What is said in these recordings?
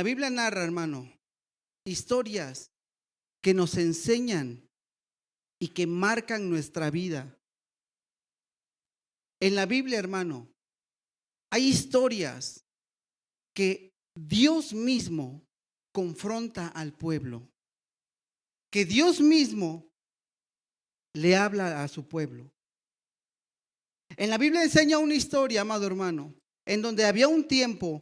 Biblia narra, hermano, historias que nos enseñan y que marcan nuestra vida. En la Biblia, hermano, hay historias que Dios mismo confronta al pueblo, que Dios mismo le habla a su pueblo. En la Biblia enseña una historia, amado hermano, en donde había un tiempo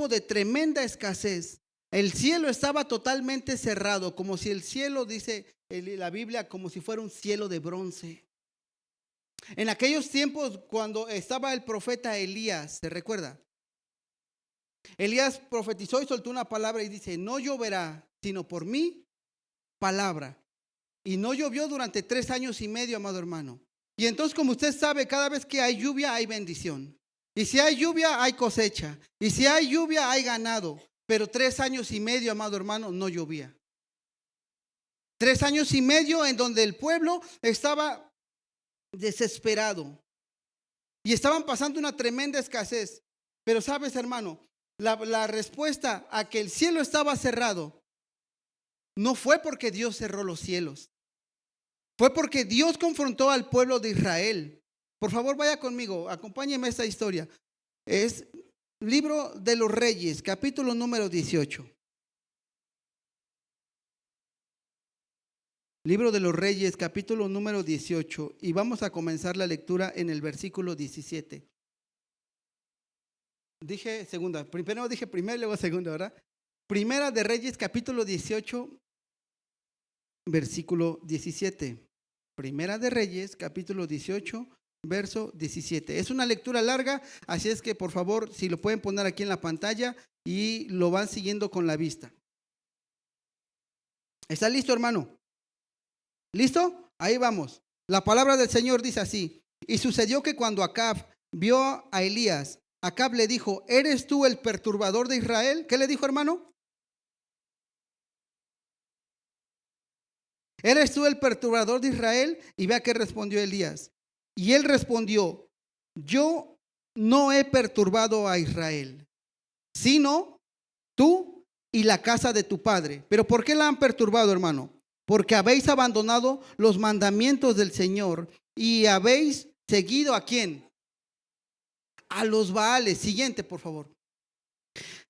de tremenda escasez. El cielo estaba totalmente cerrado, como si el cielo, dice la Biblia, como si fuera un cielo de bronce. En aquellos tiempos, cuando estaba el profeta Elías, ¿se recuerda? Elías profetizó y soltó una palabra y dice: no lloverá, sino por mi palabra. Y no llovió durante 3 años y medio, amado hermano. Y entonces, como usted sabe, cada vez que hay lluvia hay bendición. Y si hay lluvia hay cosecha. Y si hay lluvia hay ganado. Pero 3 años y medio, amado hermano, no llovía. 3 años y medio en donde el pueblo estaba desesperado. Y estaban pasando una tremenda escasez. Pero sabes, hermano, la respuesta a que el cielo estaba cerrado no fue porque Dios cerró los cielos. Fue porque Dios confrontó al pueblo de Israel. Por favor, vaya conmigo, acompáñeme a esta historia. Es Libro de los Reyes, capítulo número 18. Libro de los Reyes, capítulo número 18. Y vamos a comenzar la lectura en el versículo 17. Dije segunda, primero dije primera y luego segunda, ¿verdad? Primera de Reyes, capítulo 18, versículo 17. Primera de Reyes, capítulo 18, verso 17. Es una lectura larga, así es que por favor, si lo pueden poner aquí en la pantalla y lo van siguiendo con la vista. ¿Está listo, hermano? ¿Listo? Ahí vamos. La palabra del Señor dice así: y sucedió que cuando Acab vio a Elías, Acab le dijo: ¿eres tú el perturbador de Israel? ¿Qué le dijo, hermano? ¿Eres tú el perturbador de Israel? Y vea qué respondió Elías. Y él respondió: yo no he perturbado a Israel, sino tú y la casa de tu padre. ¿Pero por qué la han perturbado, hermano? Porque habéis abandonado los mandamientos del Señor y habéis seguido ¿a quién? A los Baales. Siguiente, por favor.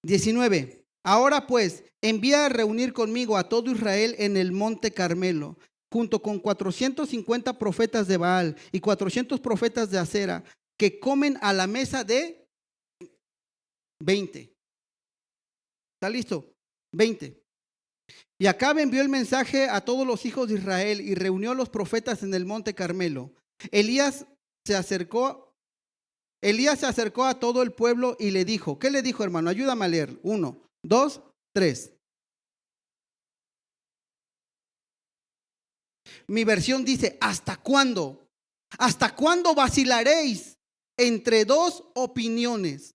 19. Ahora pues, envía a reunir conmigo a todo Israel en el monte Carmelo, junto con 450 profetas de Baal y 400 profetas de Acera, que comen a la mesa de 20. ¿Está listo? 20. Y Acab envió el mensaje a todos los hijos de Israel y reunió a los profetas en el monte Carmelo. Elías se acercó a todo el pueblo y le dijo, ¿qué le dijo, hermano? Ayúdame a leer. 1, 2, 3. Mi versión dice: ¿hasta cuándo? ¿Hasta cuándo vacilaréis entre dos opiniones?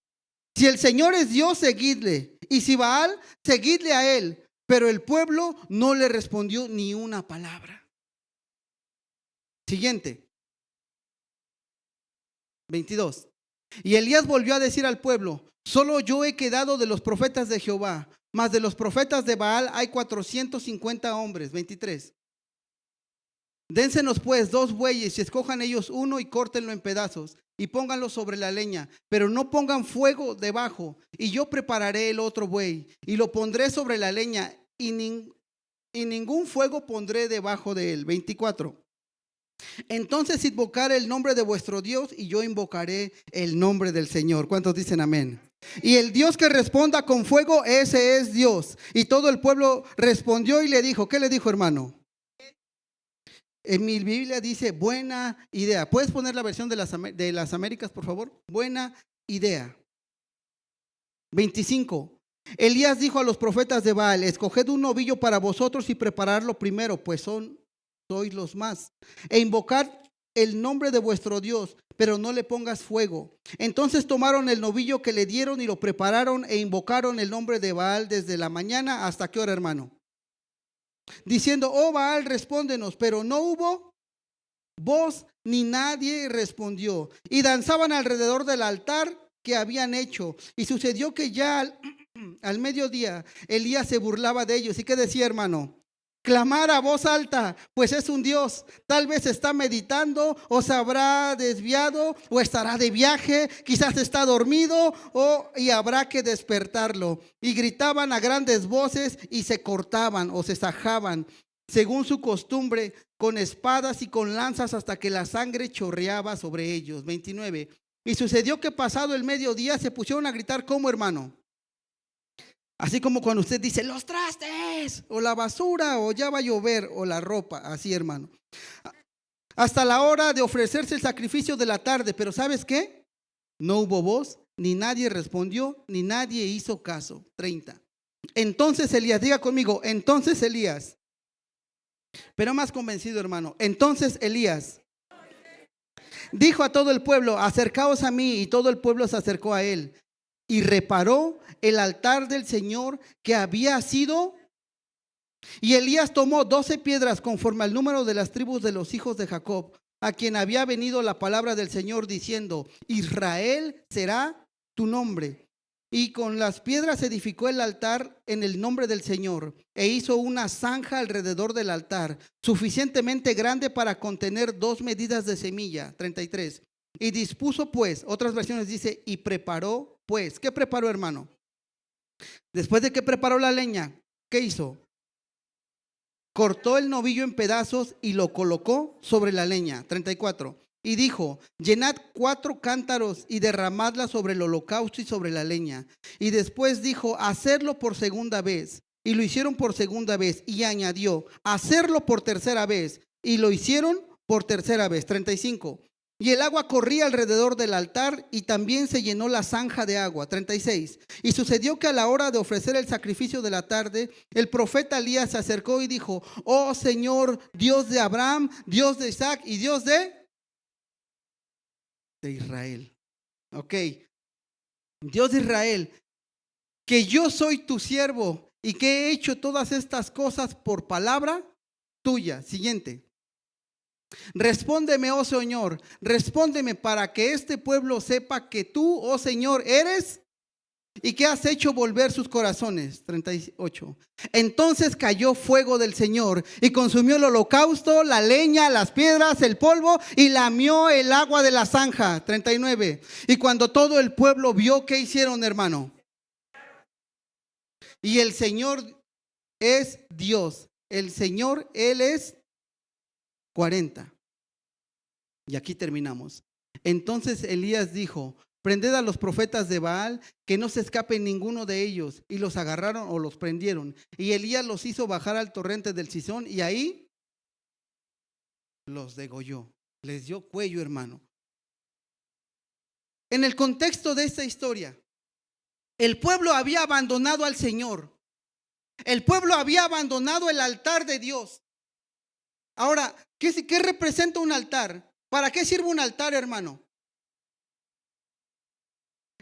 Si el Señor es Dios, seguidle, y si Baal, seguidle a él. Pero el pueblo no le respondió ni una palabra. Siguiente. 22. Y Elías volvió a decir al pueblo: solo yo he quedado de los profetas de Jehová, mas de los profetas de Baal hay 450 hombres. 23. Dénsenos pues 2 bueyes y escojan ellos uno y córtenlo en pedazos y pónganlo sobre la leña, pero no pongan fuego debajo, y yo prepararé el otro buey y lo pondré sobre la leña y ningún fuego pondré debajo de él. 24. Entonces invocaré el nombre de vuestro Dios y yo invocaré el nombre del Señor. ¿Cuántos dicen amén? Y el Dios que responda con fuego, ese es Dios. Y todo el pueblo respondió y le dijo, ¿qué le dijo, hermano? En mi Biblia dice buena idea. ¿Puedes poner la versión de las Américas, por favor? Buena idea. 25. Elías dijo a los profetas de Baal: escoged un novillo para vosotros y prepararlo primero, pues sois los más, e invocad el nombre de vuestro Dios, pero no le pongas fuego. Entonces tomaron el novillo que le dieron y lo prepararon e invocaron el nombre de Baal desde la mañana hasta qué hora, hermano, diciendo: oh Baal, respóndenos. Pero no hubo voz ni nadie respondió, y danzaban alrededor del altar que habían hecho. Y sucedió que ya Al mediodía, Elías se burlaba de ellos. ¿Y qué decía, hermano? Clamar a voz alta, pues es un Dios. Tal vez está meditando, o se habrá desviado, o estará de viaje, quizás está dormido, y habrá que despertarlo. Y gritaban a grandes voces y se cortaban o se sajaban, según su costumbre, con espadas y con lanzas hasta que la sangre chorreaba sobre ellos. 29. Y sucedió que pasado el mediodía se pusieron a gritar, ¿cómo, hermano? Así como cuando usted dice los trastes o la basura o ya va a llover o la ropa, así, hermano. Hasta la hora de ofrecerse el sacrificio de la tarde, pero ¿sabes qué? No hubo voz, ni nadie respondió, ni nadie hizo caso. 30. Entonces Elías, diga conmigo, entonces Elías, pero más convencido, hermano. Entonces Elías dijo a todo el pueblo, acercaos a mí, y todo el pueblo se acercó a él. Y reparó el altar del Señor que había sido. Y Elías tomó 12 piedras conforme al número de las tribus de los hijos de Jacob, a quien había venido la palabra del Señor diciendo, Israel será tu nombre. Y con las piedras edificó el altar en el nombre del Señor, e hizo una zanja alrededor del altar, suficientemente grande para contener 2 medidas de semilla. 33. Y dispuso pues, otras versiones dice, y preparó pues. ¿Qué preparó, hermano? Después de que preparó la leña, ¿qué hizo? Cortó el novillo en pedazos y lo colocó sobre la leña. 34. Y dijo, llenad 4 cántaros y derramadla sobre el holocausto y sobre la leña. Y después dijo, hacerlo por segunda vez. Y lo hicieron por segunda vez. Y añadió, hacerlo por tercera vez. Y lo hicieron por tercera vez. 35. Y el agua corría alrededor del altar y también se llenó la zanja de agua. 36. Y sucedió que a la hora de ofrecer el sacrificio de la tarde, el profeta Elías se acercó y dijo, oh Señor, Dios de Abraham, Dios de Isaac y Dios de Israel. Ok. Dios de Israel, que yo soy tu siervo y que he hecho todas estas cosas por palabra tuya. Siguiente. Respóndeme, oh Señor, respóndeme para que este pueblo sepa que tú, oh Señor, eres y que has hecho volver sus corazones. 38. Entonces cayó fuego del Señor y consumió el holocausto, la leña, las piedras, el polvo y lamió el agua de la zanja. 39. Y cuando todo el pueblo vio, ¿qué hicieron, hermano? Y el Señor es Dios. El Señor, Él es 40. Y aquí terminamos. Entonces Elías dijo, prended a los profetas de Baal, que no se escape ninguno de ellos. Y los agarraron o los prendieron. Y Elías los hizo bajar al torrente del Cisón y ahí los degolló. Les dio cuello, hermano. En el contexto de esta historia, el pueblo había abandonado al Señor. El pueblo había abandonado el altar de Dios. Ahora, ¿qué representa un altar? ¿Para qué sirve un altar, hermano?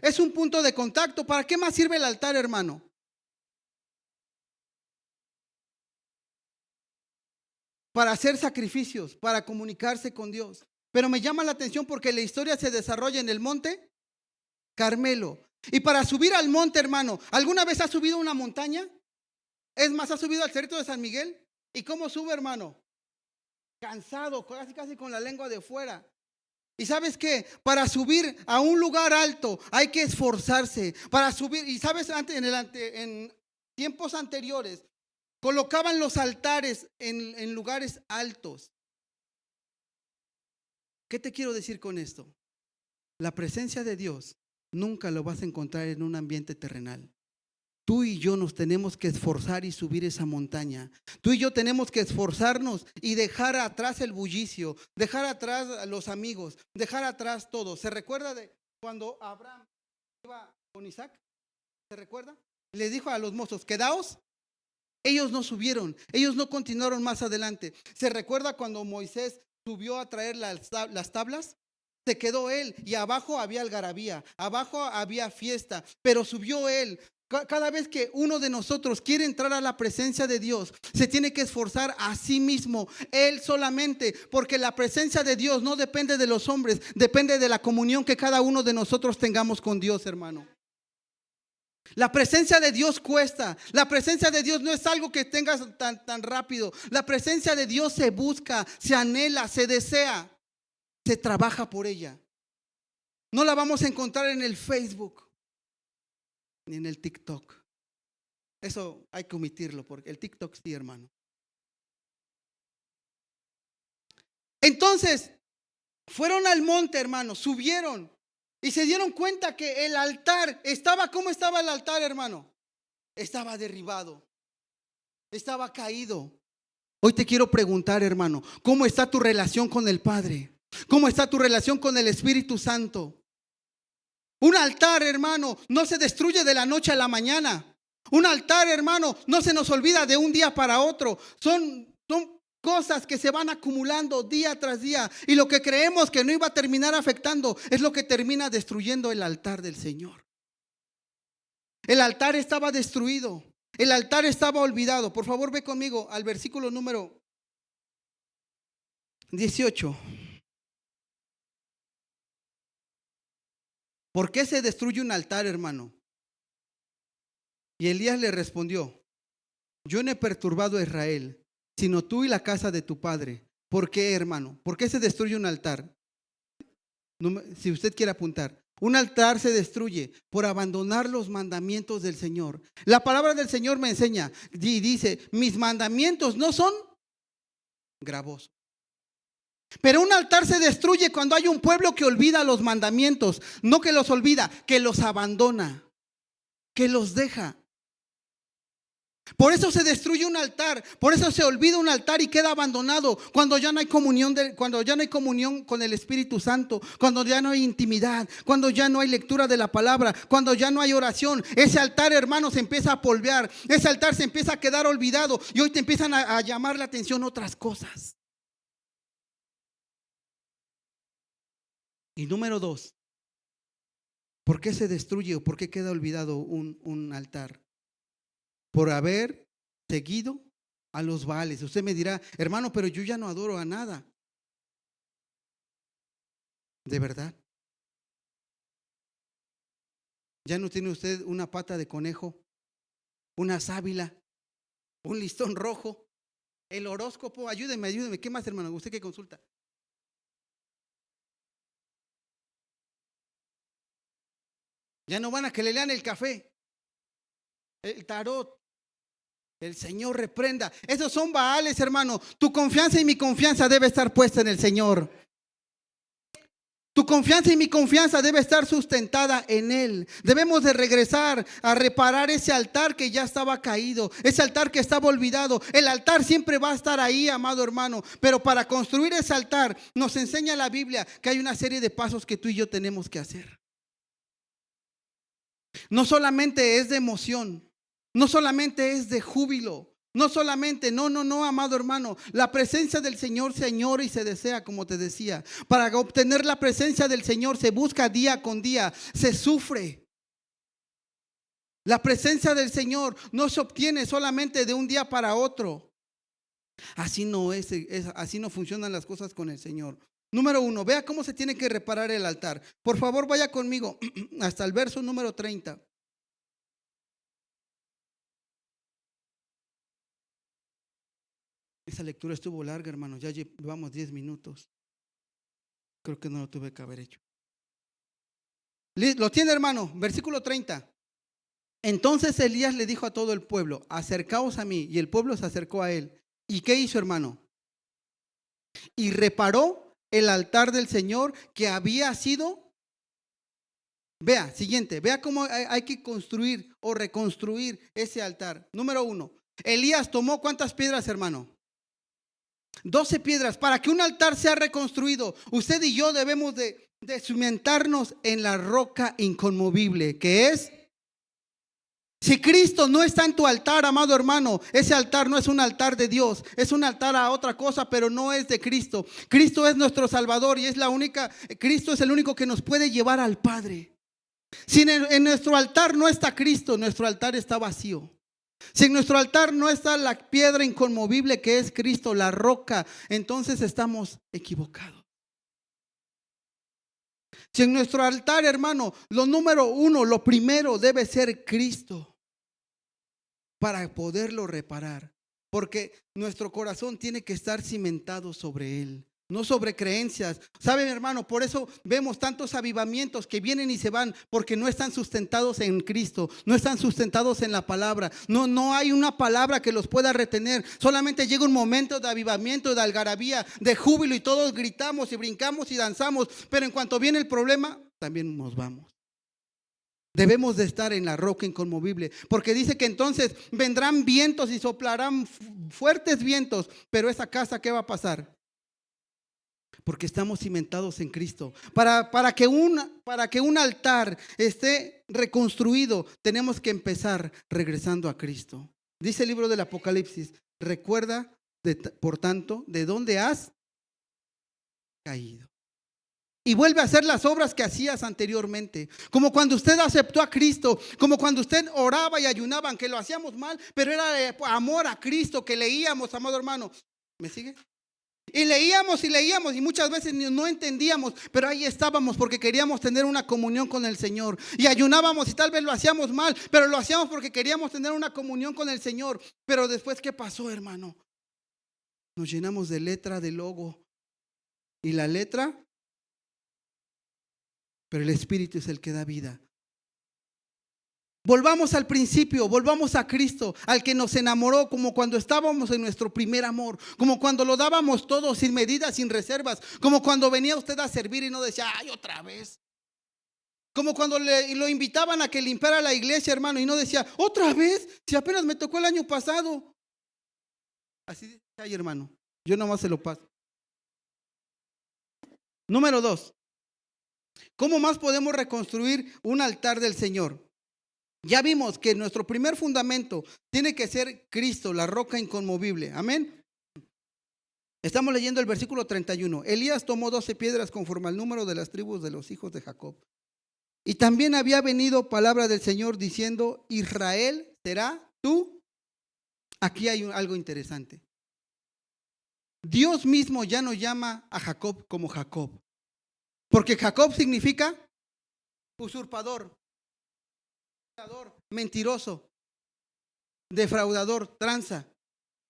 Es un punto de contacto. ¿Para qué más sirve el altar, hermano? Para hacer sacrificios, para comunicarse con Dios. Pero me llama la atención porque la historia se desarrolla en el monte Carmelo. Y para subir al monte, hermano, ¿alguna vez has subido una montaña? Es más, ¿has subido al Cerrito de San Miguel? ¿Y cómo sube, hermano? Cansado, casi con la lengua de fuera. ¿Y sabes qué? Para subir a un lugar alto hay que esforzarse. Para subir, y sabes, en tiempos anteriores colocaban los altares en lugares altos. ¿Qué te quiero decir con esto? La presencia de Dios nunca lo vas a encontrar en un ambiente terrenal. Tú y yo nos tenemos que esforzar y subir esa montaña. Tú y yo tenemos que esforzarnos y dejar atrás el bullicio, dejar atrás a los amigos, dejar atrás todo. ¿Se recuerda de cuando Abraham iba con Isaac? ¿Se recuerda? Le dijo a los mozos, quedaos. Ellos no subieron, ellos no continuaron más adelante. ¿Se recuerda cuando Moisés subió a traer las tablas? Se quedó él y abajo había algarabía, abajo había fiesta, pero subió él. Cada vez que uno de nosotros quiere entrar a la presencia de Dios, se tiene que esforzar a sí mismo, él solamente, porque la presencia de Dios no depende de los hombres, depende de la comunión que cada uno de nosotros tengamos con Dios, hermano. La presencia de Dios cuesta. La presencia de Dios no es algo que tengas tan rápido. La presencia de Dios se busca, se anhela, se desea, se trabaja por ella. No la vamos a encontrar en el Facebook ni en el TikTok. Eso hay que omitirlo, porque el TikTok sí, hermano. Entonces, fueron al monte, hermano, subieron y se dieron cuenta que el altar estaba, ¿cómo estaba el altar, hermano? Estaba derribado, estaba caído. Hoy te quiero preguntar, hermano, ¿cómo está tu relación con el Padre? ¿Cómo está tu relación con el Espíritu Santo? Un altar, hermano, no se destruye de la noche a la mañana. Un altar, hermano, no se nos olvida de un día para otro. Son cosas que se van acumulando día tras día. Y lo que creemos que no iba a terminar afectando es lo que termina destruyendo el altar del Señor. El altar estaba destruido. El altar estaba olvidado. Por favor, ve conmigo al versículo número 18. ¿Por qué se destruye un altar, hermano? Y Elías le respondió: yo no he perturbado a Israel, sino tú y la casa de tu padre. ¿Por qué, hermano? ¿Por qué se destruye un altar? Si usted quiere apuntar, un altar se destruye por abandonar los mandamientos del Señor. La palabra del Señor me enseña y dice: mis mandamientos no son gravosos. Pero un altar se destruye cuando hay un pueblo que olvida los mandamientos. No que los olvida, que los abandona, que los deja. Por eso se destruye un altar, por eso se olvida un altar y queda abandonado cuando ya no hay comunión, cuando ya no hay comunión con el Espíritu Santo, cuando ya no hay intimidad, cuando ya no hay lectura de la palabra, cuando ya no hay oración. Ese altar, hermano, se empieza a polvear, ese altar se empieza a quedar olvidado y hoy te empiezan a llamar la atención otras cosas. Y número 2, ¿por qué se destruye o por qué queda olvidado un altar? Por haber seguido a los Baales. Usted me dirá: hermano, pero yo ya no adoro a nada. ¿De verdad? ¿Ya no tiene usted una pata de conejo, una sábila, un listón rojo, el horóscopo? Ayúdeme. ¿Qué más, hermano? ¿Usted qué consulta? Ya no van a que le lean el café, el tarot. El Señor reprenda. Esos son Baales, hermano. Tu confianza y mi confianza debe estar puesta en el Señor. Tu confianza y mi confianza debe estar sustentada en Él. Debemos de regresar a reparar ese altar que ya estaba caído, ese altar que estaba olvidado. El altar siempre va a estar ahí, amado hermano, pero para construir ese altar nos enseña la Biblia que hay una serie de pasos que tú y yo tenemos que hacer. No solamente es de emoción, no solamente es de júbilo, no solamente, no, amado hermano. La presencia del Señor se añora y se desea, como te decía. Para obtener la presencia del Señor se busca día con día, se sufre. La presencia del Señor no se obtiene solamente de un día para otro. Así no así no funcionan las cosas con el Señor. Número 1, vea cómo se tiene que reparar el altar. Por favor, vaya conmigo hasta el verso número 30. Esa lectura estuvo larga, hermano. Ya llevamos 10 minutos. Creo que no lo tuve que haber hecho. ¿Lo tiene, hermano? Versículo 30. Entonces Elías le dijo a todo el pueblo: acercaos a mí. Y el pueblo se acercó a él. ¿Y qué hizo, hermano? Y reparó el altar del Señor que había sido. Vea, siguiente. Vea cómo hay que construir o reconstruir ese altar. Número 1. Elías tomó ¿cuántas piedras, hermano? 12 piedras. Para que un altar sea reconstruido, usted y yo debemos de cimentarnos en la roca inconmovible, que es. Si Cristo no está en tu altar, amado hermano, ese altar no es un altar de Dios, es un altar a otra cosa, pero no es de Cristo. Cristo es nuestro Salvador y es la única. Cristo es el único que nos puede llevar al Padre. Si en nuestro altar no está Cristo, nuestro altar está vacío. Si en nuestro altar no está la piedra inconmovible que es Cristo, la roca, entonces estamos equivocados. Si en nuestro altar, hermano, lo número uno, lo primero debe ser Cristo para poderlo reparar. Porque nuestro corazón tiene que estar cimentado sobre Él, no sobre creencias. ¿Saben, hermano? Por eso vemos tantos avivamientos que vienen y se van, porque no están sustentados en Cristo, no están sustentados en la palabra. No hay una palabra que los pueda retener. Solamente llega un momento de avivamiento, de algarabía, de júbilo, y todos gritamos y brincamos y danzamos. Pero en cuanto viene el problema, también nos vamos. Debemos de estar en la roca inconmovible, porque dice que entonces vendrán vientos y soplarán fuertes vientos, pero esa casa, ¿qué va a pasar? Porque estamos cimentados en Cristo. Para que un altar esté reconstruido, tenemos que empezar regresando a Cristo. Dice el libro del Apocalipsis: recuerda, por tanto, de dónde has caído, y vuelve a hacer las obras que hacías anteriormente. Como cuando usted aceptó a Cristo, como cuando usted oraba y ayunaba, aunque lo hacíamos mal, pero era de amor a Cristo que leíamos, amado hermano. ¿Me sigue? Y leíamos y muchas veces no entendíamos, pero ahí estábamos porque queríamos tener una comunión con el Señor. Y ayunábamos y tal vez lo hacíamos mal, pero lo hacíamos porque queríamos tener una comunión con el Señor. Pero después, ¿qué pasó, hermano? Nos llenamos de letra, de logo. Y la letra, pero el Espíritu es el que da vida. Volvamos al principio, volvamos a Cristo, al que nos enamoró, como cuando estábamos en nuestro primer amor, como cuando lo dábamos todo sin medidas, sin reservas, como cuando venía usted a servir y no decía, ay, otra vez. Como cuando lo invitaban a que limpiara la iglesia, hermano, y no decía, otra vez, si apenas me tocó el año pasado. Así dice, ay, hermano, yo nomás se lo paso. Número 2. ¿Cómo más podemos reconstruir un altar del Señor? Ya vimos que nuestro primer fundamento tiene que ser Cristo, la roca inconmovible. Amén. Estamos leyendo el versículo 31. Elías tomó 12 piedras conforme al número de las tribus de los hijos de Jacob. Y también había venido palabra del Señor diciendo, Israel será tú. Aquí hay algo interesante. Dios mismo ya no llama a Jacob como Jacob, porque Jacob significa usurpador, mentiroso, defraudador, tranza.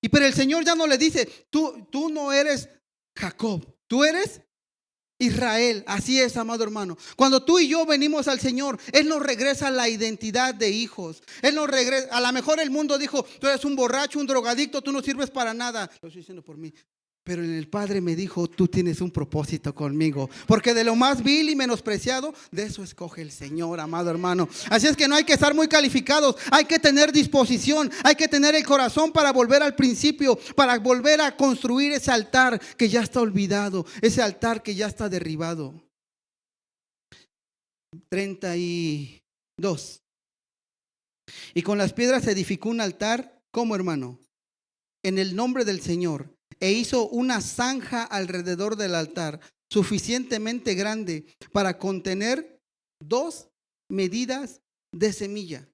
Y pero el Señor ya no le dice, tú no eres Jacob, tú eres Israel. Así es, amado hermano. Cuando tú y yo venimos al Señor, Él nos regresa la identidad de hijos. Él nos regresa. A lo mejor el mundo dijo, tú eres un borracho, un drogadicto, tú no sirves para nada. Lo estoy diciendo por mí. Pero en el Padre me dijo, tú tienes un propósito conmigo. Porque de lo más vil y menospreciado, de eso escoge el Señor, amado hermano. Así es que no hay que estar muy calificados. Hay que tener disposición. Hay que tener el corazón para volver al principio. Para volver a construir ese altar que ya está olvidado. Ese altar que ya está derribado. 32. Y con las piedras se edificó un altar. ¿Cómo, hermano? En el nombre del Señor. E hizo una zanja alrededor del altar, suficientemente grande para contener 2 medidas de semilla.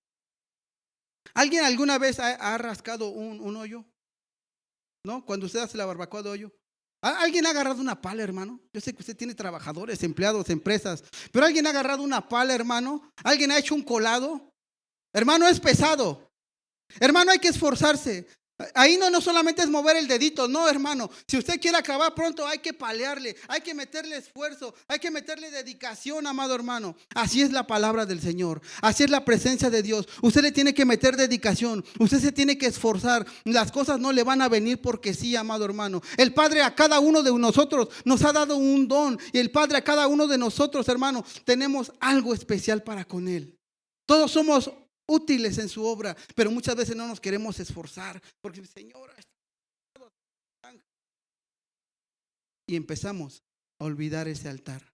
¿Alguien alguna vez ha rascado un hoyo? ¿No? Cuando usted hace la barbacoa de hoyo. ¿Alguien ha agarrado una pala, hermano? Yo sé que usted tiene trabajadores, empleados, empresas, pero ¿alguien ha agarrado una pala, hermano? ¿Alguien ha hecho un colado? Hermano, es pesado. Hermano, hay que esforzarse. Ahí no solamente es mover el dedito, no, hermano. Si usted quiere acabar pronto, hay que palearle, hay que meterle esfuerzo, hay que meterle dedicación, amado hermano. Así es la palabra del Señor, así es la presencia de Dios. Usted le tiene que meter dedicación, usted se tiene que esforzar. Las cosas no le van a venir porque sí, amado hermano. El Padre a cada uno de nosotros nos ha dado un don, y el Padre a cada uno de nosotros, hermano, tenemos algo especial para con Él. Todos somos útiles en su obra, pero muchas veces no nos queremos esforzar porque Señor, y empezamos a olvidar ese altar,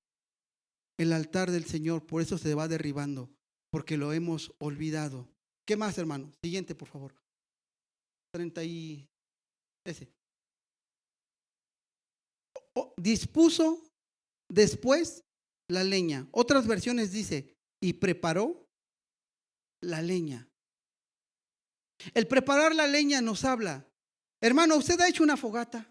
el altar del Señor. Por eso se va derribando, porque lo hemos olvidado. ¿Qué más, hermano? Siguiente, por favor. 30 y ese. Dispuso después la leña. Otras versiones dice, y preparó la leña. El preparar la leña nos habla, hermano, ¿usted ha hecho una fogata?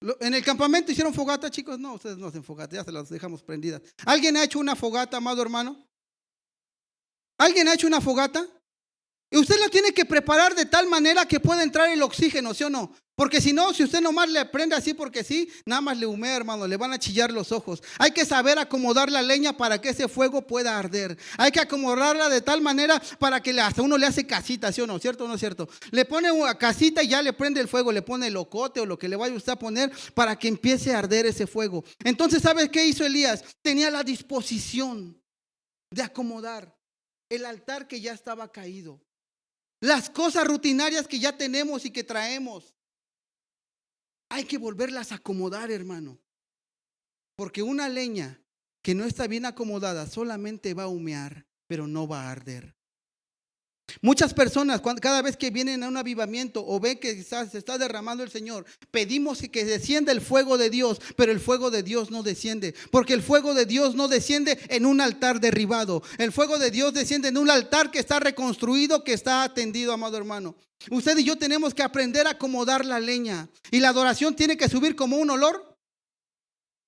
En el campamento hicieron fogata, chicos. No, ustedes no hacen fogata, ya se las dejamos prendidas. ¿Alguien ha hecho una fogata, amado hermano? ¿Alguien ha hecho una fogata? Y usted la tiene que preparar de tal manera que pueda entrar el oxígeno, ¿sí o no? Porque si no, si usted nomás le prende así porque sí, nada más le humea, hermano, le van a chillar los ojos. Hay que saber acomodar la leña para que ese fuego pueda arder. Hay que acomodarla de tal manera para que hasta uno le hace casita, ¿sí o no? ¿Cierto o no es cierto? Le pone una casita y ya le prende el fuego, le pone el ocote o lo que le vaya usted a poner para que empiece a arder ese fuego. Entonces, ¿sabe qué hizo Elías? Tenía la disposición de acomodar el altar que ya estaba caído. Las cosas rutinarias que ya tenemos y que traemos, hay que volverlas a acomodar, hermano. Porque una leña que no está bien acomodada solamente va a humear, pero no va a arder. Muchas personas, cada vez que vienen a un avivamiento o ven que se está derramando el Señor, pedimos que descienda el fuego de Dios, pero el fuego de Dios no desciende, porque el fuego de Dios no desciende en un altar derribado. El fuego de Dios desciende en un altar que está reconstruido, que está atendido, amado hermano. Usted y yo tenemos que aprender a acomodar la leña, y la adoración tiene que subir como un olor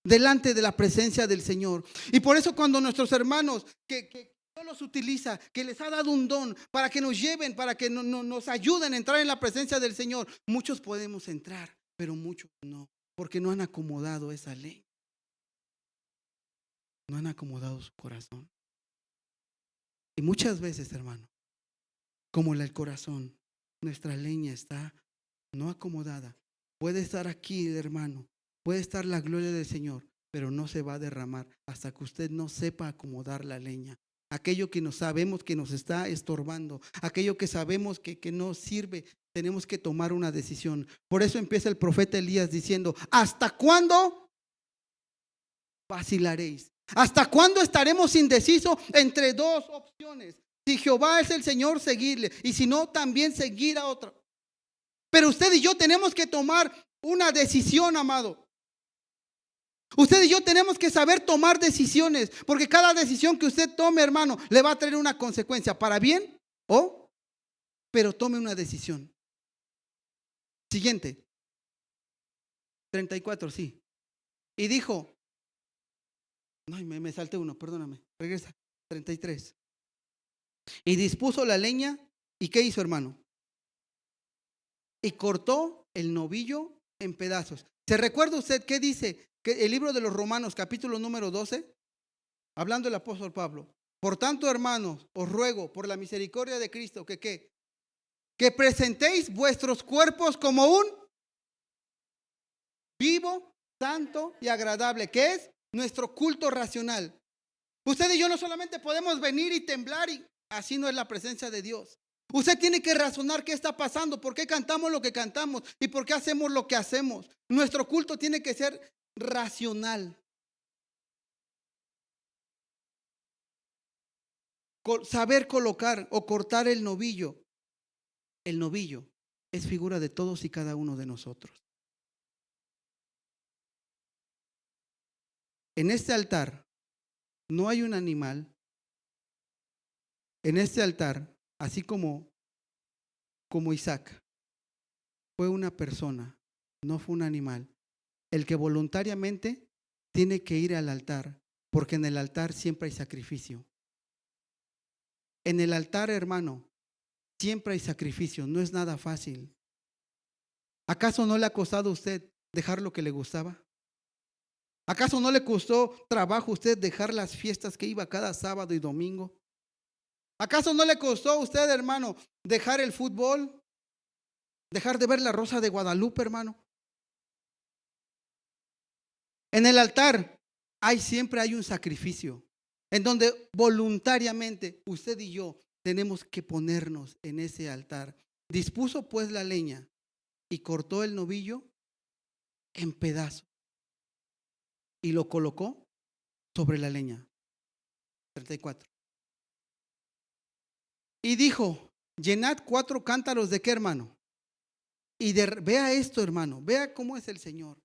delante de la presencia del Señor. Y por eso cuando nuestros hermanos que los utiliza, que les ha dado un don para que nos lleven, para que nos ayuden a entrar en la presencia del Señor, muchos podemos entrar, pero muchos no, porque no han acomodado esa ley, no han acomodado su corazón. Y muchas veces, hermano, como el corazón, nuestra leña está no acomodada. Puede estar aquí, hermano, puede estar la gloria del Señor, pero no se va a derramar hasta que usted no sepa acomodar la leña. Aquello que sabemos que nos está estorbando, aquello que sabemos que no sirve, tenemos que tomar una decisión. Por eso empieza el profeta Elías diciendo: ¿hasta cuándo vacilaréis? ¿Hasta cuándo estaremos indecisos entre dos opciones? Si Jehová es el Señor, seguirle, y si no, también seguir a otro. Pero usted y yo tenemos que tomar una decisión, amado. Usted y yo tenemos que saber tomar decisiones, porque cada decisión que usted tome, hermano, le va a traer una consecuencia, para bien o, pero tome una decisión. Siguiente. 34, sí. Y dijo, ay, me salté uno, perdóname, regresa. 33. Y dispuso la leña, ¿y qué hizo, hermano? Y cortó el novillo en pedazos. ¿Se recuerda usted qué dice que el libro de los Romanos, capítulo número 12? Hablando el apóstol Pablo: por tanto, hermanos, os ruego por la misericordia de Cristo que presentéis vuestros cuerpos como un vivo, santo y agradable, que es nuestro culto racional. Usted y yo no solamente podemos venir y temblar, y así no es la presencia de Dios. Usted tiene que razonar qué está pasando, por qué cantamos lo que cantamos y por qué hacemos lo que hacemos. Nuestro culto tiene que ser racional. Saber colocar o cortar el novillo. El novillo es figura de todos y cada uno de nosotros. En este altar no hay un animal. En este altar, así como Isaac, fue una persona, no fue un animal, el que voluntariamente tiene que ir al altar, porque en el altar siempre hay sacrificio. En el altar, hermano, siempre hay sacrificio, no es nada fácil. ¿Acaso no le ha costado a usted dejar lo que le gustaba? ¿Acaso no le costó trabajo a usted dejar las fiestas que iba cada sábado y domingo? ¿Acaso no le costó a usted, hermano, dejar el fútbol? ¿Dejar de ver la Rosa de Guadalupe, hermano? En el altar siempre hay un sacrificio, en donde voluntariamente usted y yo tenemos que ponernos en ese altar. Dispuso pues la leña y cortó el novillo en pedazos y lo colocó sobre la leña. 34. Y dijo: llenad 4 cántaros de qué, hermano. Y vea esto, hermano, vea cómo es el Señor.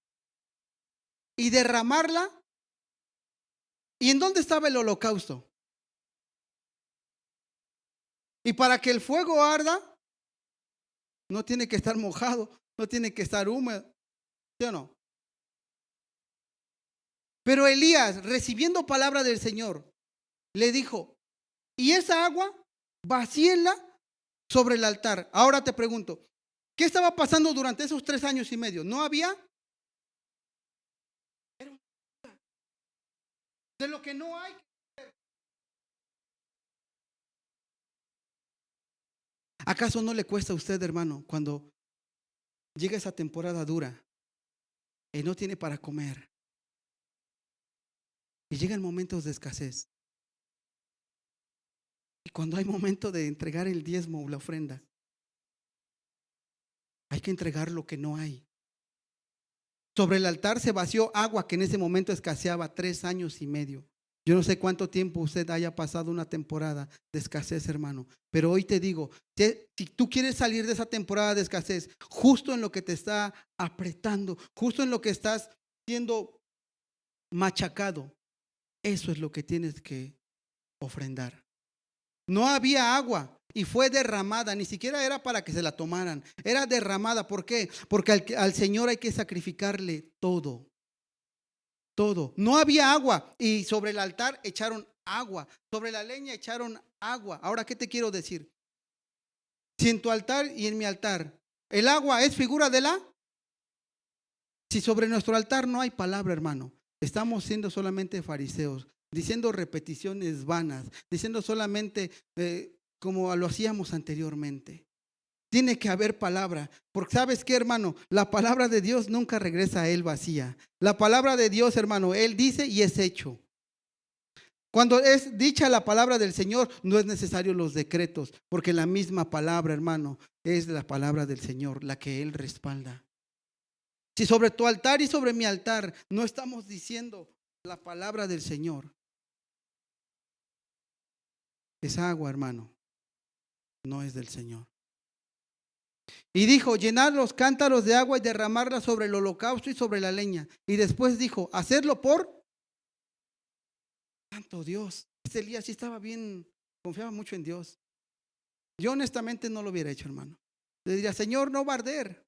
Y derramarla. ¿Y en dónde estaba el holocausto? Y para que el fuego arda, no tiene que estar mojado, no tiene que estar húmedo, ¿sí o no? Pero Elías, recibiendo palabra del Señor, le dijo, y esa agua, vacíela sobre el altar. Ahora te pregunto, ¿qué estaba pasando durante esos 3 años y medio? ¿No había? De lo que no hay. ¿Acaso no le cuesta a usted, hermano, cuando llega esa temporada dura y no tiene para comer y llegan momentos de escasez? Y cuando hay momento de entregar el diezmo o la ofrenda, hay que entregar lo que no hay. Sobre el altar se vació agua que en ese momento escaseaba 3 años y medio. Yo no sé cuánto tiempo usted haya pasado una temporada de escasez, hermano, pero hoy te digo, si tú quieres salir de esa temporada de escasez, justo en lo que te está apretando, justo en lo que estás siendo machacado, eso es lo que tienes que ofrendar. No había agua y fue derramada, ni siquiera era para que se la tomaran, era derramada. ¿Por qué? Porque al Señor hay que sacrificarle todo. Todo. No había agua y sobre el altar echaron agua, sobre la leña echaron agua. Ahora, ¿qué te quiero decir? Si en tu altar y en mi altar el agua es figura de la... Si sobre nuestro altar no hay palabra, hermano, estamos siendo solamente fariseos, diciendo repeticiones vanas, diciendo solamente como lo hacíamos anteriormente. Tiene que haber palabra, porque ¿sabes qué, hermano? La palabra de Dios nunca regresa a él vacía. La palabra de Dios, hermano, él dice y es hecho. Cuando es dicha la palabra del Señor, no es necesario los decretos, porque la misma palabra, hermano, es la palabra del Señor, la que él respalda. Si sobre tu altar y sobre mi altar no estamos diciendo la palabra del Señor, esa agua, hermano, no es del Señor. Y dijo, llenar los cántaros de agua y derramarla sobre el holocausto y sobre la leña. Y después dijo, hacerlo por santo Dios. Este Elías sí estaba bien, confiaba mucho en Dios. Yo honestamente no lo hubiera hecho, hermano. Le diría, Señor, no va a arder.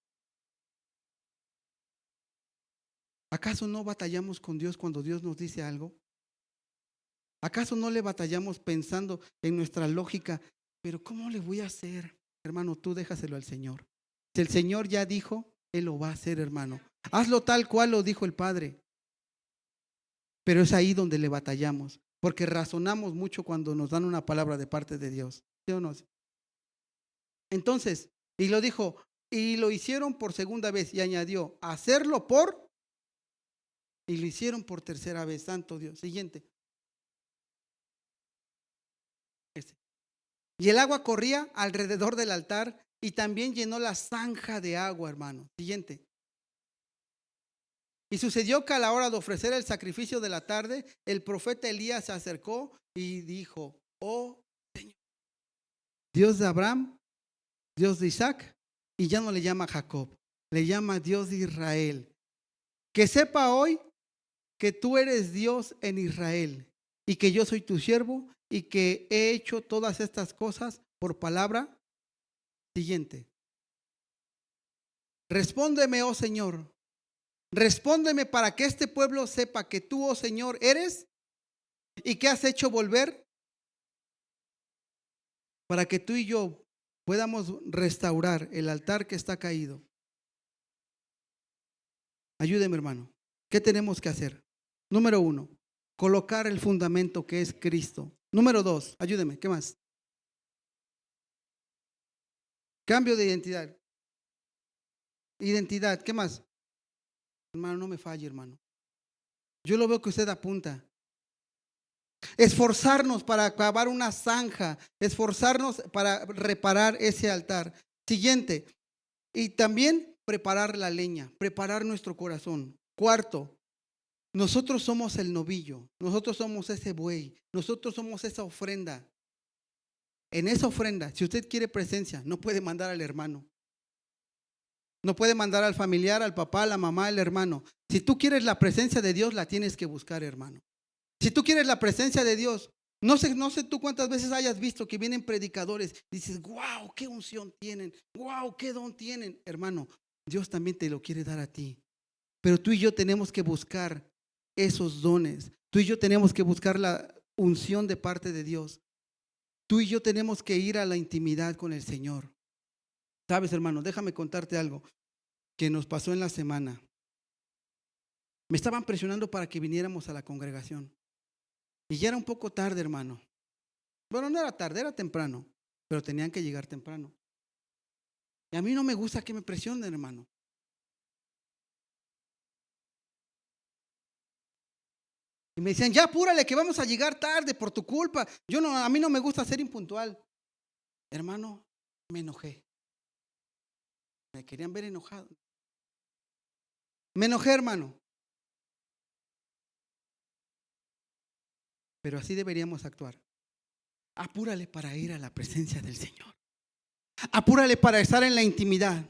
¿Acaso no batallamos con Dios cuando Dios nos dice algo? ¿Acaso no le batallamos pensando en nuestra lógica? Pero ¿cómo le voy a hacer? Hermano, tú déjaselo al Señor. Si el Señor ya dijo, Él lo va a hacer, hermano. Hazlo tal cual lo dijo el Padre. Pero es ahí donde le batallamos, porque razonamos mucho cuando nos dan una palabra de parte de Dios. ¿Sí o no? Entonces, y lo dijo, y lo hicieron por segunda vez, y añadió, hacerlo por, y lo hicieron por tercera vez, santo Dios. Siguiente. Y el agua corría alrededor del altar y también llenó la zanja de agua, hermano. Siguiente. Y sucedió que a la hora de ofrecer el sacrificio de la tarde, el profeta Elías se acercó y dijo, oh Señor, Dios de Abraham, Dios de Isaac, y ya no le llama Jacob, le llama Dios de Israel. Que sepa hoy que tú eres Dios en Israel y que yo soy tu siervo y que he hecho todas estas cosas por palabra. Siguiente. Respóndeme, oh Señor. Respóndeme para que este pueblo sepa que tú, oh Señor, eres y que has hecho volver para que tú y yo podamos restaurar el altar que está caído. Ayúdeme, hermano. ¿Qué tenemos que hacer? Número 1, colocar el fundamento que es Cristo. Número 2, ayúdeme. ¿Qué más? Cambio de identidad. Identidad. ¿Qué más? Hermano, no me falle, hermano. Yo lo veo que usted apunta. Esforzarnos para cavar una zanja, esforzarnos para reparar ese altar. Siguiente, y también preparar la leña, preparar nuestro corazón. Cuarto, nosotros somos el novillo, nosotros somos ese buey, nosotros somos esa ofrenda. En esa ofrenda, si usted quiere presencia, no puede mandar al hermano. No puede mandar al familiar, al papá, a la mamá, al hermano. Si tú quieres la presencia de Dios, la tienes que buscar, hermano. Si tú quieres la presencia de Dios, no sé tú cuántas veces hayas visto que vienen predicadores, dices, wow, qué unción tienen, wow, qué don tienen. Hermano, Dios también te lo quiere dar a ti. Pero tú y yo tenemos que buscar esos dones. Tú y yo tenemos que buscar la unción de parte de Dios. Tú y yo tenemos que ir a la intimidad con el Señor. Sabes, hermano, déjame contarte algo que nos pasó en la semana. Me estaban presionando para que viniéramos a la congregación. Y ya era un poco tarde, hermano. Bueno, no era tarde, era temprano, pero tenían que llegar temprano. Y a mí no me gusta que me presionen, hermano. Y me decían, ya apúrale que vamos a llegar tarde por tu culpa. A mí no me gusta ser impuntual. Hermano, me enojé. Me querían ver enojado. Me enojé, hermano. Pero así deberíamos actuar. Apúrale para ir a la presencia del Señor. Apúrale para estar en la intimidad.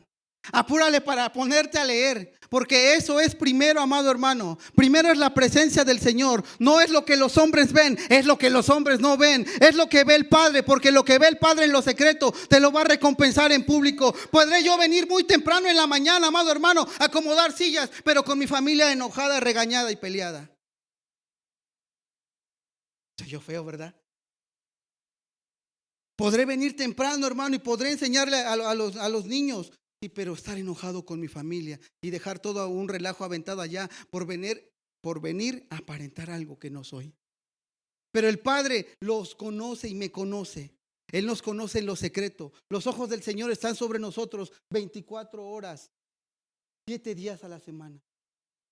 Apúrale para ponerte a leer, porque eso es primero, amado hermano. Primero es la presencia del Señor. No es lo que los hombres ven, es lo que los hombres no ven. Es lo que ve el Padre, porque lo que ve el Padre en lo secreto te lo va a recompensar en público. Podré yo venir muy temprano en la mañana, amado hermano, a acomodar sillas, pero con mi familia enojada, regañada y peleada. Soy yo feo, ¿verdad? Podré venir temprano, hermano, y podré enseñarle a los niños. Sí, pero estar enojado con mi familia y dejar todo un relajo aventado allá por venir a aparentar algo que no soy. Pero el Padre los conoce y me conoce. Él nos conoce en lo secreto. Los ojos del Señor están sobre nosotros 24 horas, 7 días a la semana.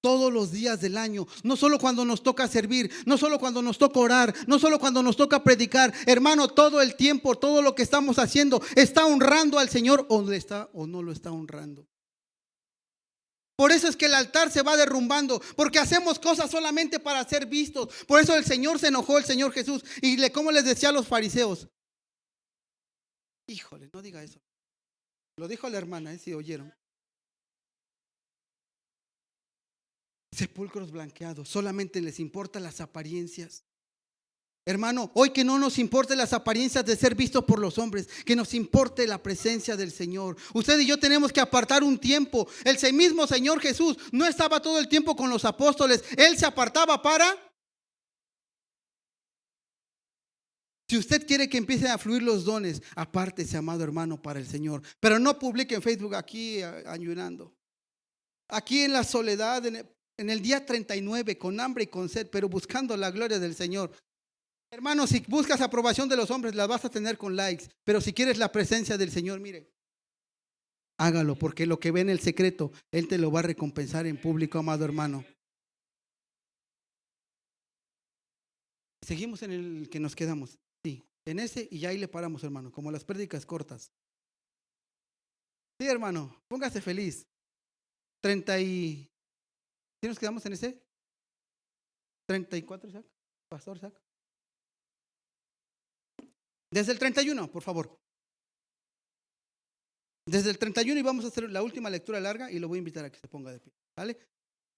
Todos los días del año, no solo cuando nos toca servir, no solo cuando nos toca orar, no solo cuando nos toca predicar, hermano, todo el tiempo, todo lo que estamos haciendo, ¿está honrando al Señor o no lo está honrando? Por eso es que el altar se va derrumbando, porque hacemos cosas solamente para ser vistos. Por eso el Señor se enojó, el Señor Jesús, y como les decía a los fariseos, híjole, no diga eso. Lo dijo la hermana, si oyeron. Sepulcros blanqueados, solamente les importan las apariencias. Hermano, hoy que no nos importe las apariencias de ser vistos por los hombres, que nos importe la presencia del Señor. Usted y yo tenemos que apartar un tiempo. El mismo Señor Jesús no estaba todo el tiempo con los apóstoles. Él se apartaba para... Si usted quiere que empiecen a fluir los dones, apártese, amado hermano, para el Señor. Pero no publique en Facebook aquí ayunando. Aquí en la soledad, en el día 39, con hambre y con sed, pero buscando la gloria del Señor. Hermano, si buscas aprobación de los hombres, la vas a tener con likes. Pero si quieres la presencia del Señor, mire, hágalo, porque lo que ve en el secreto, Él te lo va a recompensar en público, amado hermano. Seguimos en el que nos quedamos. Sí, en ese y ya ahí le paramos, hermano, como las prédicas cortas. Sí, hermano, póngase feliz. 30 y... ¿Sí nos quedamos en ese? 34, Isaac. Pastor Isaac. Desde el 31, por favor. Desde el 31 y vamos a hacer la última lectura larga y lo voy a invitar a que se ponga de pie. ¿Vale?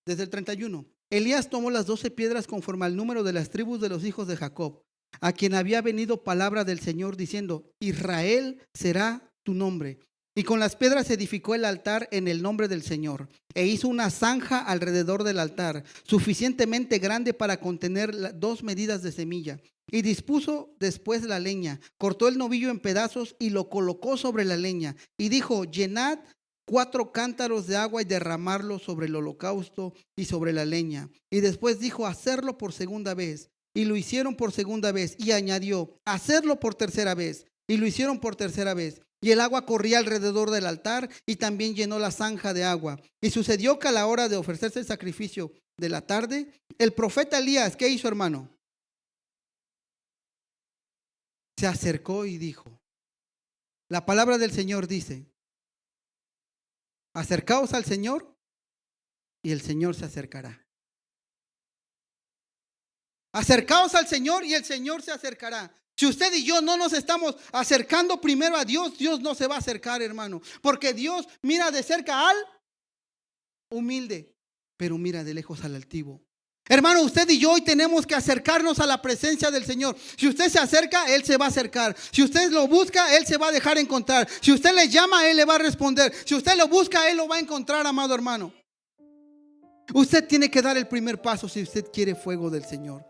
Desde el 31. Elías tomó las 12 piedras conforme al número de las tribus de los hijos de Jacob, a quien había venido palabra del Señor diciendo, Israel será tu nombre. Y con las piedras edificó el altar en el nombre del Señor, e hizo una zanja alrededor del altar, suficientemente grande para contener 2 medidas de semilla. Y dispuso después la leña, cortó el novillo en pedazos y lo colocó sobre la leña. Y dijo, llenad 4 cántaros de agua y derramarlo sobre el holocausto y sobre la leña. Y después dijo, hacerlo por segunda vez. Y lo hicieron por segunda vez. Y añadió, hacerlo por tercera vez. Y lo hicieron por tercera vez. Y el agua corría alrededor del altar y también llenó la zanja de agua. Y sucedió que a la hora de ofrecerse el sacrificio de la tarde, el profeta Elías, ¿qué hizo, hermano? Se acercó y dijo, la palabra del Señor dice, acercaos al Señor y el Señor se acercará. Acercaos al Señor y el Señor se acercará. Si usted y yo no nos estamos acercando primero a Dios, Dios no se va a acercar, hermano. Porque Dios mira de cerca al humilde, pero mira de lejos al altivo. Hermano, usted y yo hoy tenemos que acercarnos a la presencia del Señor. Si usted se acerca, Él se va a acercar. Si usted lo busca, Él se va a dejar encontrar. Si usted le llama, Él le va a responder. Si usted lo busca, Él lo va a encontrar, amado hermano. Usted tiene que dar el primer paso si usted quiere fuego del Señor.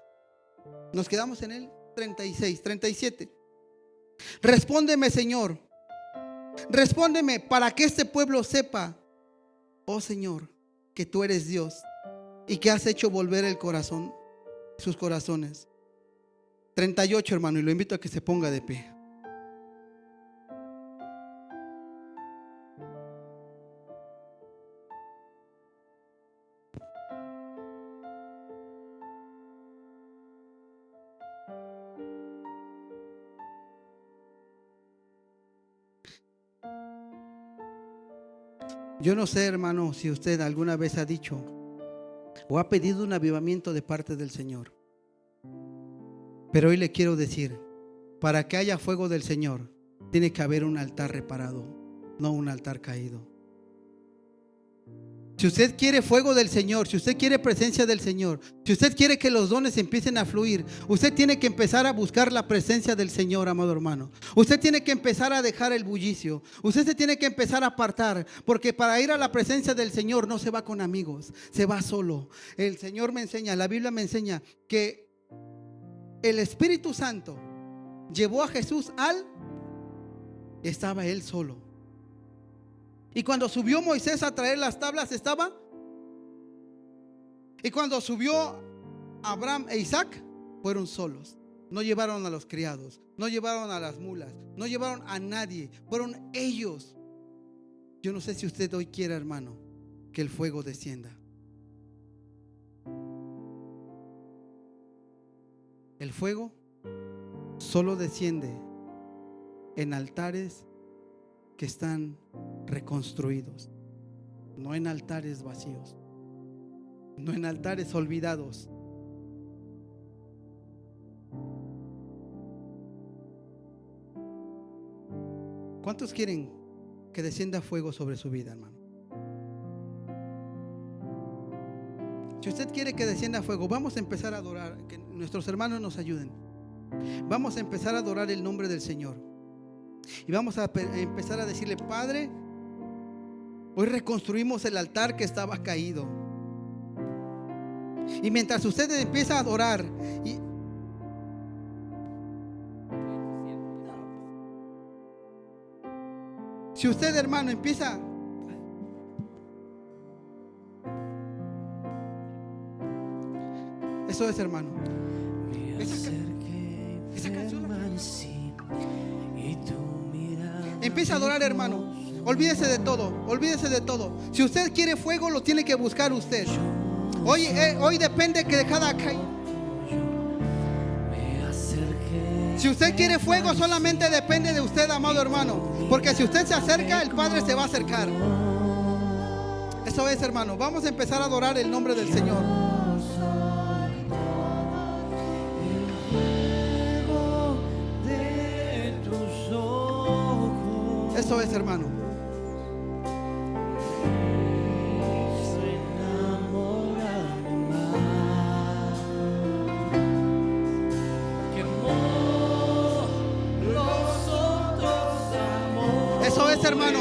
Nos quedamos en el 36, 37. Respóndeme, Señor. Respóndeme para que este pueblo sepa, oh Señor, que tú eres Dios y que has hecho volver el corazón, sus corazones. 38, hermano, y lo invito a que se ponga de pie. Yo no sé, hermano, si usted alguna vez ha dicho o ha pedido un avivamiento de parte del Señor. Pero hoy le quiero decir, para que haya fuego del Señor, tiene que haber un altar reparado, no un altar caído. Si usted quiere fuego del Señor, si usted quiere presencia del Señor, si usted quiere que los dones empiecen a fluir, usted tiene que empezar a buscar la presencia del Señor, amado hermano. Usted tiene que empezar a dejar el bullicio. Usted se tiene que empezar a apartar, porque para ir a la presencia del Señor no se va con amigos, se va solo. El Señor me enseña, la Biblia me enseña que el Espíritu Santo llevó a Jesús estaba él solo. Y cuando subió Moisés a traer las tablas estaba. Y cuando subió Abraham e Isaac, fueron solos. No llevaron a los criados, no llevaron a las mulas, no llevaron a nadie, fueron ellos. Yo no sé si usted hoy quiere, hermano, que el fuego descienda. El fuego solo desciende en altares que están reconstruidos, no en altares vacíos, no en altares olvidados. ¿Cuántos quieren que descienda fuego sobre su vida, hermano? Si usted quiere que descienda fuego, vamos a empezar a adorar, que nuestros hermanos nos ayuden. Vamos a empezar a adorar el nombre del Señor. Y vamos a empezar a decirle: Padre, hoy reconstruimos el altar que estaba caído. Y mientras usted empieza a adorar, si usted, hermano, empieza, eso es, hermano, esa canción empieza a adorar, hermano. Olvídese de todo, olvídese de todo. Si usted quiere fuego, lo tiene que buscar usted. Hoy depende que de cada caída. Si usted quiere fuego, solamente depende de usted, amado hermano. Porque si usted se acerca, el Padre se va a acercar. Eso es, hermano. Vamos a empezar a adorar el nombre del Señor. Eso es, hermano. Eso es, hermano.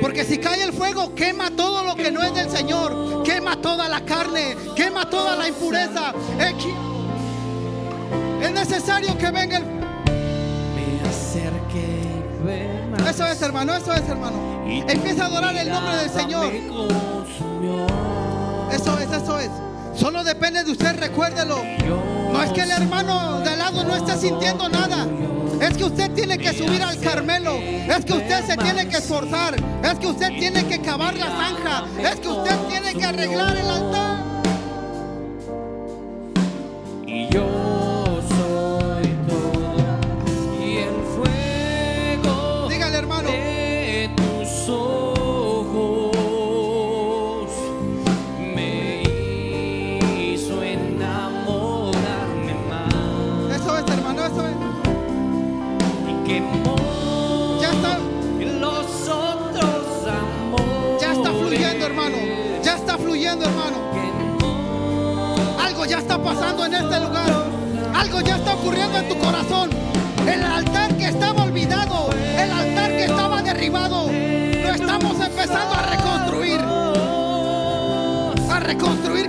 Porque si cae el fuego, quema todo lo que no es del Señor. Quema toda la carne, quema toda la impureza. Es necesario que venga el... Eso es, hermano, eso es, hermano. Empieza a adorar el nombre del Señor. Eso es, eso es. Solo depende de usted, recuérdelo. No es que el hermano de al lado no esté sintiendo nada. Es que usted tiene que subir al Carmelo. Es que usted se tiene que esforzar. Es que usted tiene que cavar la zanja. Es que usted tiene que arreglar el altar. Y yo soy todo. Y el fuego, dígale, hermano, de tus ojos me hizo enamorarme más. eso es, hermano, eso es. Y quemó Ya está, los otros amores. ya está fluyendo, hermano. Ya está fluyendo, hermano. Algo ya está pasando en este lugar. Algo ya está ocurriendo en tu corazón. El altar que estaba olvidado, el altar que estaba derribado, lo estamos empezando a reconstruir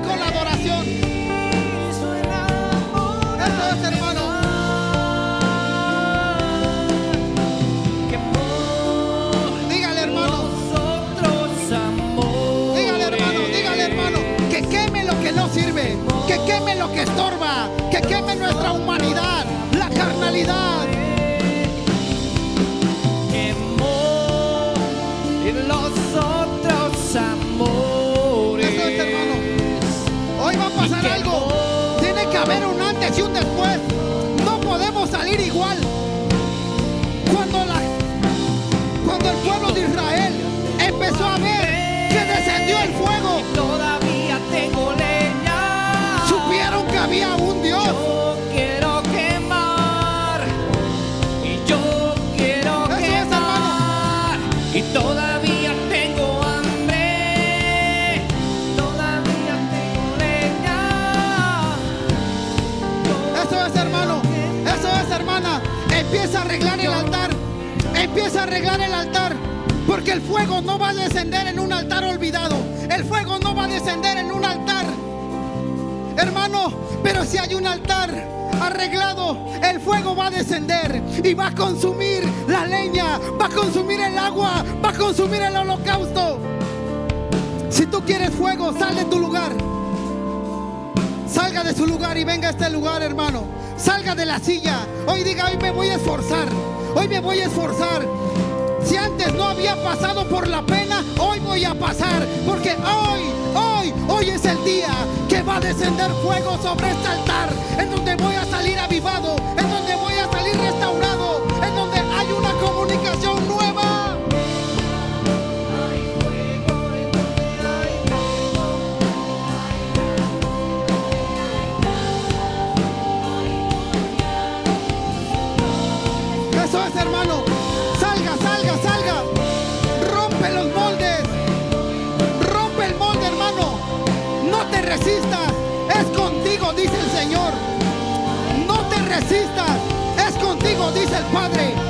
y un después. No podemos salir igual. Cuando el pueblo de Israel empezó a ver que descendió el fuego, Todavía tengo leña. supieron que había un Dios. Yo quiero quemar. Y yo quiero Eso es, quemar. Y todavía tengo hambre. Todavía tengo leña. Eso es, hermano. Eso es, hermana. Empieza a arreglar el altar. Empieza a arreglar el altar. Porque el fuego no va a descender en un altar olvidado. El fuego no va a descender en un altar, hermano. Pero si hay un altar arreglado, el fuego va a descender y va a consumir la leña, va a consumir el agua, va a consumir el holocausto. Si tú quieres fuego, sal de tu lugar. Salga de su lugar y venga a este lugar, hermano. Salga de la silla. Hoy diga: hoy me voy a esforzar. Hoy me voy a esforzar. Si antes no había pasado por la pena, hoy voy a pasar. Porque hoy es el día que va a descender fuego sobre este altar. En donde voy a salir avivado. En donde voy a salir restaurado. En donde hay una comunicación nueva. Eso es, hermano. Salga, salga, salga. Rompe los moldes. Rompe el molde, hermano. No te resistas. Es contigo, dice el Señor. No te resistas. Es contigo, dice el Padre.